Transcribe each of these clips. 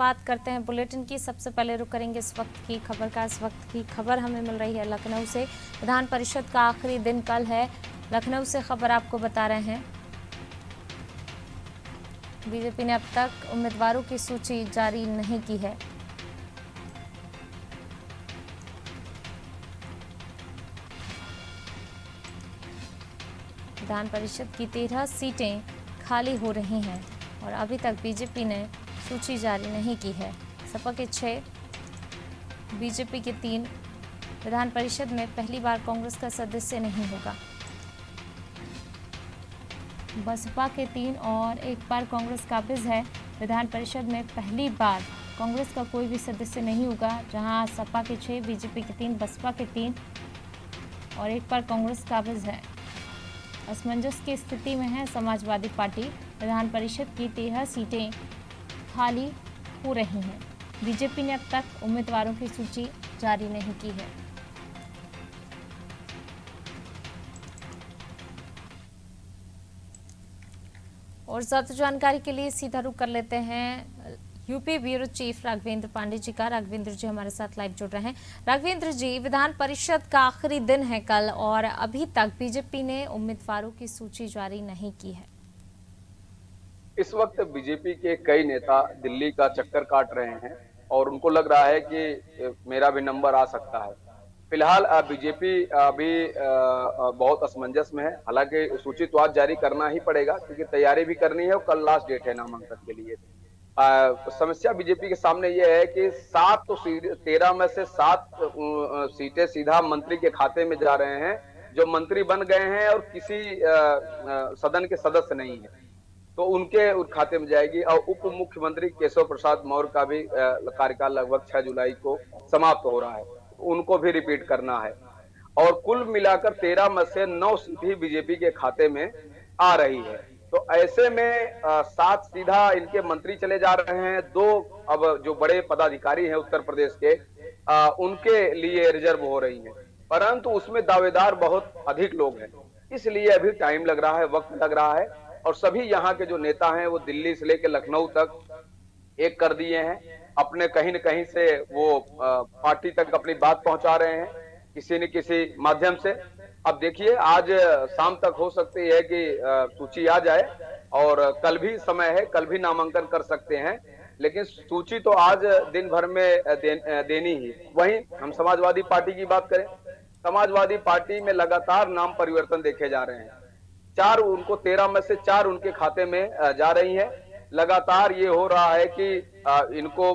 शुरुआत करते हैं बुलेटिन की। सबसे पहले रुक करेंगे इस वक्त की खबर का। इस वक्त की खबर हमें मिल रही है लखनऊ से। विधान परिषद का आखिरी दिन कल है। लखनऊ से खबर आपको बता रहे हैं। बीजेपी ने अब तक उम्मीदवारों की सूची जारी नहीं की है। विधान परिषद की 13 सीटें खाली हो रही हैं और अभी तक बीजेपी ने सूची जारी नहीं की है। सपा के 6, बीजेपी के 3। विधान परिषद में पहली बार कांग्रेस का सदस्य नहीं होगा। बसपा के 3 और एक बार कांग्रेस काबिज है। विधान परिषद में पहली बार कांग्रेस का कोई भी सदस्य नहीं होगा, जहां सपा के 6, बीजेपी के 3, बसपा के 3 और एक बार कांग्रेस काबिज है। असमंजस की स्थिति में है समाजवादी पार्टी। विधान परिषद की 13 सीटें खाली हो रही हैं। बीजेपी ने अब तक उम्मीदवारों की सूची जारी नहीं की है। और ज्यादा जानकारी के लिए सीधा रुख कर लेते हैं UP bureau chief Raghavendra Pandey ji का। राघवेंद्र जी हमारे साथ लाइव जुड़ रहे हैं। राघवेंद्र जी, विधान परिषद का आखिरी दिन है कल और अभी तक बीजेपी ने उम्मीदवारों की सूची जारी नहीं की है। इस वक्त बीजेपी के कई नेता दिल्ली का चक्कर काट रहे हैं और उनको लग रहा है कि मेरा भी नंबर आ सकता है। फिलहाल बीजेपी अभी बहुत असमंजस में है। हालांकि सूची तो आज जारी करना ही पड़ेगा क्योंकि तैयारी भी करनी है और कल लास्ट डेट है नामांकन के लिए। समस्या बीजेपी के सामने यह है कि 13 में से 7 सीटें सीधा मंत्री के खाते में जा रहे हैं, जो मंत्री बन गए हैं और किसी सदन के सदस्य नहीं है, तो उनके खाते में जाएगी। और उप मुख्यमंत्री केशव प्रसाद मौर्य का भी कार्यकाल लगभग 6 जुलाई को समाप्त हो रहा है, उनको भी रिपीट करना है। और कुल मिलाकर 13 में से 9 सीट ही बीजेपी के खाते में आ रही है। तो ऐसे में 7 सीधा इनके मंत्री चले जा रहे हैं। 2 अब जो बड़े पदाधिकारी हैं उत्तर प्रदेश के, उनके लिए रिजर्व हो रही है, परंतु उसमें दावेदार बहुत अधिक लोग हैं, इसलिए अभी टाइम लग रहा है, वक्त लग रहा है। और सभी यहाँ के जो नेता हैं वो दिल्ली से लेकर लखनऊ तक एक कर दिए हैं। अपने कहीं न कहीं से वो पार्टी तक अपनी बात पहुंचा रहे हैं किसी न किसी माध्यम से। अब देखिए, आज शाम तक हो सकती है कि सूची आ जाए और कल भी समय है, कल भी नामांकन कर सकते हैं, लेकिन सूची तो आज दिन भर में देनी ही। वहीं हम समाजवादी पार्टी की बात करें, समाजवादी पार्टी में लगातार नाम परिवर्तन देखे जा रहे हैं। 4 उनको 13 में से 4 उनके खाते में जा रही है। लगातार ये हो रहा है कि इनको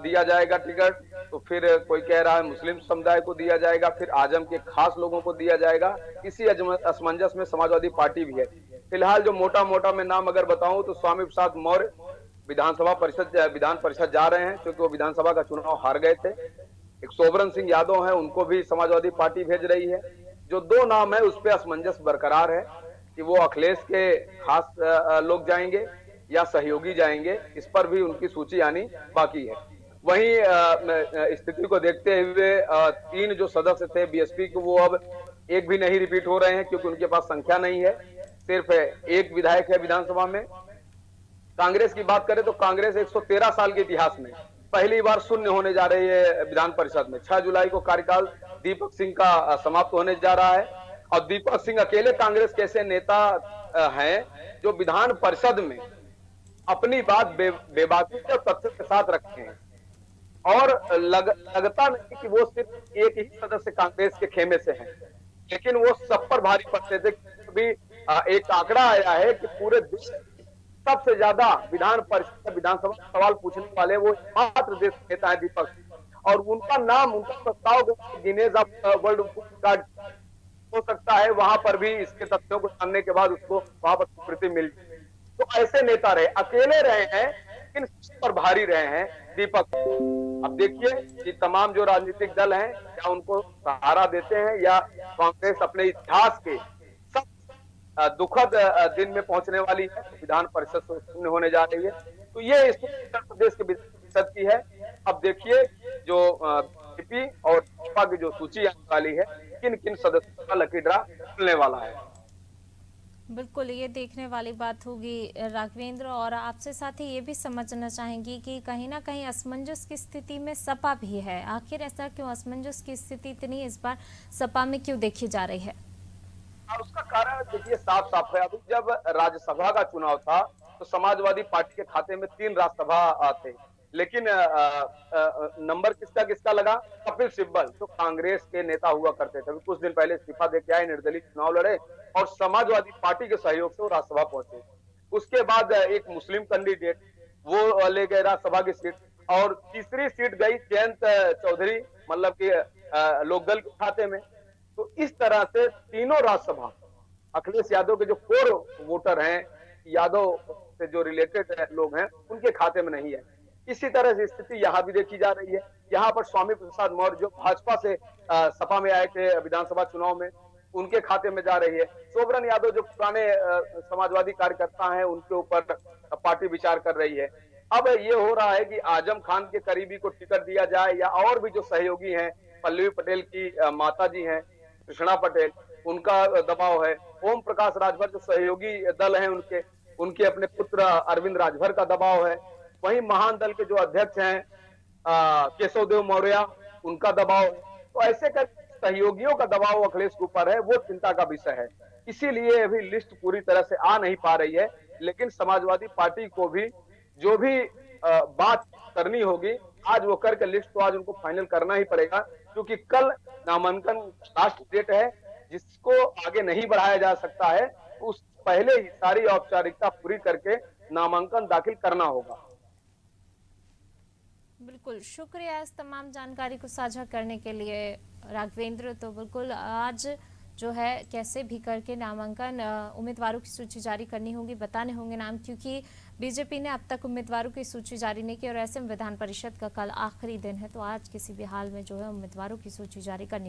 दिया जाएगा टिकट, तो फिर कोई कह रहा है मुस्लिम समुदाय को दिया जाएगा, फिर आजम के खास लोगों को दिया जाएगा। इसी असमंजस में समाजवादी पार्टी भी है। फिलहाल जो मोटा मोटा मैं नाम अगर बताऊं तो स्वामी प्रसाद मौर्य विधान परिषद जा रहे हैं, क्योंकि वो विधानसभा का चुनाव हार गए थे। एक सोबरन सिंह यादव है, उनको भी समाजवादी पार्टी भेज रही है। जो 2 नाम है उस पर असमंजस बरकरार है कि वो अखिलेश के खास लोग जाएंगे या सहयोगी जाएंगे, इस पर भी उनकी सूची आनी बाकी है। वहीं स्थिति को देखते हुए 3 जो सदस्य थे बीएसपी के, वो अब एक भी नहीं रिपीट हो रहे हैं क्योंकि उनके पास संख्या नहीं है। सिर्फ एक विधायक है विधानसभा में। कांग्रेस की बात करें तो कांग्रेस 113 साल के इतिहास में पहली बार शून्य होने जा रही है विधान परिषद में। 6 जुलाई को कार्यकाल दीपक सिंह का समाप्त होने जा रहा है और दीपक सिंह अकेले कांग्रेस के ऐसे नेता हैं जो विधान परिषद में अपनी बात बेबाकी और तथ्य के साथ रखते हैं। और लगता नहीं कि वो सिर्फ एक ही सदस्य कांग्रेस के खेमे से हैं, लेकिन वो सब पर भारी पड़ते थे। अभी एक आंकड़ा आया है कि पूरे देश सबसे ज्यादा विधान परिषद विधानसभा सवाल पूछने वाले वो मात्र देश नेता है दीपक, और उनका नाम, उनका प्रस्ताव गिनेज वर्ल्ड बुक रिकॉर्ड हो सकता है। वहां पर भी इसके तथ्यों को जानने के बाद उसको वहां पर स्वीकृति मिल। तो ऐसे नेता रहे, अकेले रहे हैं लेकिन पर भारी रहे हैं दीपक। अब देखिए कि तमाम जो राजनीतिक दल हैं क्या उनको सहारा देते हैं, या कांग्रेस अपने इतिहास के सब दुखद दिन में पहुंचने वाली है, विधान परिषद से शून्य होने जा रही है। तो ये उत्तर प्रदेश के विधान परिषद की है। अब देखिए जो बीजेपी और भाजपा की जो सूची आने वाली है, किन किन सदस्यों का लकी ड्रा खुलने वाला है। बिल्कुल, ये देखने वाली बात होगी राघवेंद्र, और आपसे साथ ही ये भी समझना चाहेंगी कि कहीं न कहीं असमंजस की स्थिति में सपा भी है। आखिर ऐसा क्यों, असमंजस की स्थिति इतनी इस बार सपा में क्यों देखी जा रही है? और उसका कारण देखिए साफ-साफ है। अभी जब राज्यसभा का चुनाव था, तो समाजवादी पार्टी के खाते में 3 राज्यसभा थे। लेकिन नंबर किसका-किसका लगा? कपिल सिब्बल, जो कांग्रेस के नेता हुआ करते थे। अभी कुछ दिन पहले इस्तीफा देके आए, निर्दलीय चुनाव लड़े और समाजवादी पार्टी के सहयोग से वो राज्यसभा पहुंचे। उसके बाद एक मुस्लिम कैंडिडेट, वो ले गए राज्यसभा की सीट और तीसरी सीट गई जयंत चौधरी, मतलब कि लोकदल के खाते में। तो इस तरह से तीनों राज्यसभा अखिलेश यादव के जो कोर वोटर हैं, यादव से जो रिलेटेड लोग हैं, उनके खाते में नहीं है। इसी तरह से स्थिति यहाँ भी देखी जा रही है। यहाँ पर स्वामी प्रसाद मौर्य जो भाजपा से सपा में आए थे विधानसभा चुनाव में, उनके खाते में जा रही है। शोभरन यादव जो पुराने समाजवादी कार्यकर्ता हैं, उनके ऊपर पार्टी विचार कर रही है। अब ये हो रहा है कि आजम खान के करीबी को टिकट दिया जाए या और भी जो सहयोगी हैं, पल्लवी पटेल की माता जी हैं, कृष्णा पटेल, उनका दबाव है। ओम प्रकाश राजभर जो सहयोगी दल हैं उनके, उनके अपने पुत्र अरविंद राजभर का दबाव है। वहीं महान दल के जो अध्यक्ष हैं केशव देव मौर्य, उनका दबाव है। तो ऐसे कर सहयोगियों का दबाव अखिलेश के ऊपर है, वो चिंता का विषय है। इसीलिए अभी लिस्ट पूरी तरह से आ नहीं पा रही है। लेकिन समाजवादी पार्टी को भी जो भी बात करनी होगी, आज वो करके लिस्ट तो आज उनको फाइनल करना ही पड़ेगा, क्योंकि कल नामांकन लास्ट डेट है, जिसको आगे नहीं बढ़ाया जा सकता है। उस पहले ही सारी औपचारिकता पूरी करके नामांकन दाखिल करना होगा। बिल्कुल, शुक्रिया इस तमाम जानकारी को साझा करने के लिए राघवेंद्र। तो बिल्कुल आज जो है कैसे भी करके नामांकन उम्मीदवारों की सूची जारी करनी होगी, बताने होंगे नाम, क्योंकि बीजेपी ने अब तक उम्मीदवारों की सूची जारी नहीं की और ऐसे में विधान परिषद का कल आखिरी दिन है, तो आज किसी भी हाल में जो है उम्मीदवारों की सूची जारी करनी होगी।